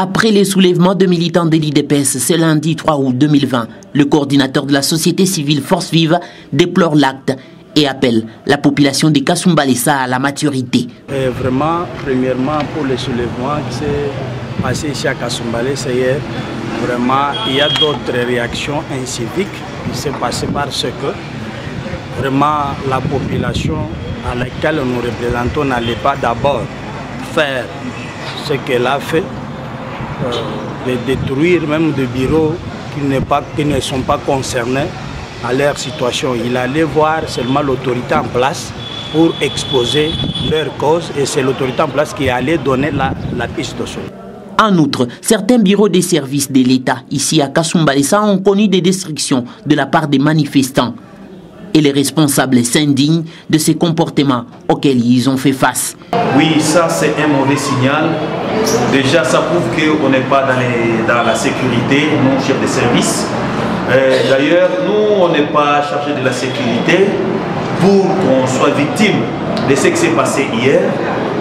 Après les soulèvements de militants de l'IDPS ce lundi 3 août 2020, le coordinateur de la société civile Force Vive déplore l'acte et appelle la population de Kasumbalesa à la maturité. Vraiment, premièrement, pour les soulèvements qui s'est passé ici à Kasumbalesa hier, vraiment, il y a d'autres réactions inciviques qui s'est passé parce que vraiment la population à laquelle nous représentons n'allait pas d'abord faire ce qu'elle a fait, de détruire même des bureaux qui ne sont pas concernés à leur situation. Il allait voir seulement l'autorité en place pour exposer leur cause et c'est l'autorité en place qui allait donner la piste de solution. En outre, certains bureaux des services de l'État ici à Kasumbalesa ont connu des destructions de la part des manifestants. Et les responsables s'indignent de ces comportements auxquels ils ont fait face. Oui, ça c'est un mauvais signal. Déjà, ça prouve qu'on n'est pas dans la sécurité, nous, chefs de service. D'ailleurs, nous, on n'est pas chargé de la sécurité pour qu'on soit victime de ce qui s'est passé hier.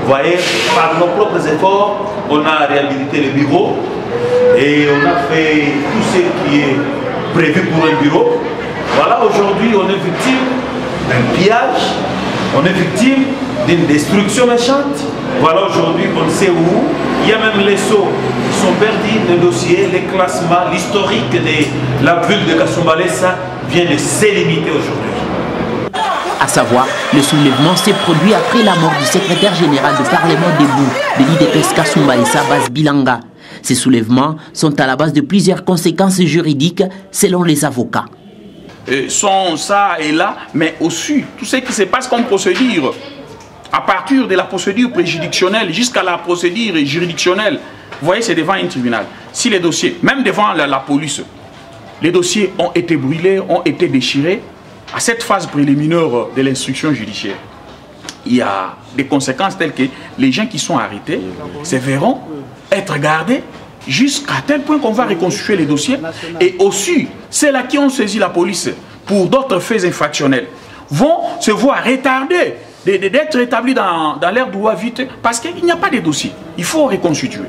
Vous voyez, par nos propres efforts, on a réhabilité le bureau et on a fait tout ce qui est prévu pour un bureau. Voilà, aujourd'hui, on est victime d'un pillage, on est victime d'une destruction méchante. Voilà, aujourd'hui, on sait où. Il y a même les sceaux qui sont perdus, les dossiers, les classements, l'historique de la ville de Kasumbalesa vient de s'éliminer aujourd'hui. À savoir, le soulèvement s'est produit après la mort du secrétaire général du Parlement debout de l'IDPS Kasumbalesa, Bas Bilanga. Ces soulèvements sont à la base de plusieurs conséquences juridiques selon les avocats. Sont ça et là, mais aussi tout ce qui se passe comme procédure, à partir de la procédure préjuridictionnelle jusqu'à la procédure juridictionnelle, vous voyez, c'est devant un tribunal. Si les dossiers, même devant la police, les dossiers ont été brûlés, ont été déchirés, à cette phase préliminaire de l'instruction judiciaire, il y a des conséquences telles que les gens qui sont arrêtés se verront être gardés jusqu'à tel point qu'on va reconstituer les dossiers. Et aussi, ceux-là qui ont saisi la police pour d'autres faits infractionnels vont se voir retardés d'être établis dans leur droit vite parce qu'il n'y a pas de dossier. Il faut reconstituer.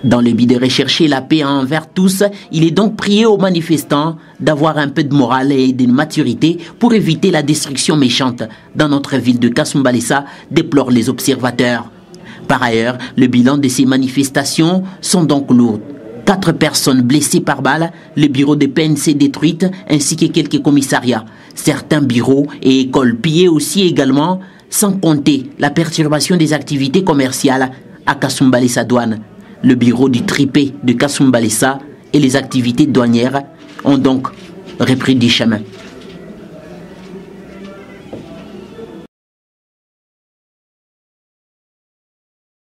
Dans le but de rechercher la paix envers tous, il est donc prié aux manifestants d'avoir un peu de morale et de maturité pour éviter la destruction méchante dans notre ville de Kasumbalesa, déplorent les observateurs. Par ailleurs, le bilan de ces manifestations sont donc lourds. 4 personnes blessées par balle, le bureau de PNC détruit ainsi que quelques commissariats. Certains bureaux et écoles pillés aussi également, sans compter la perturbation des activités commerciales à Kasumbalesa Douane. Le bureau du tripé de Kasumbalesa et les activités douanières ont donc repris du chemin.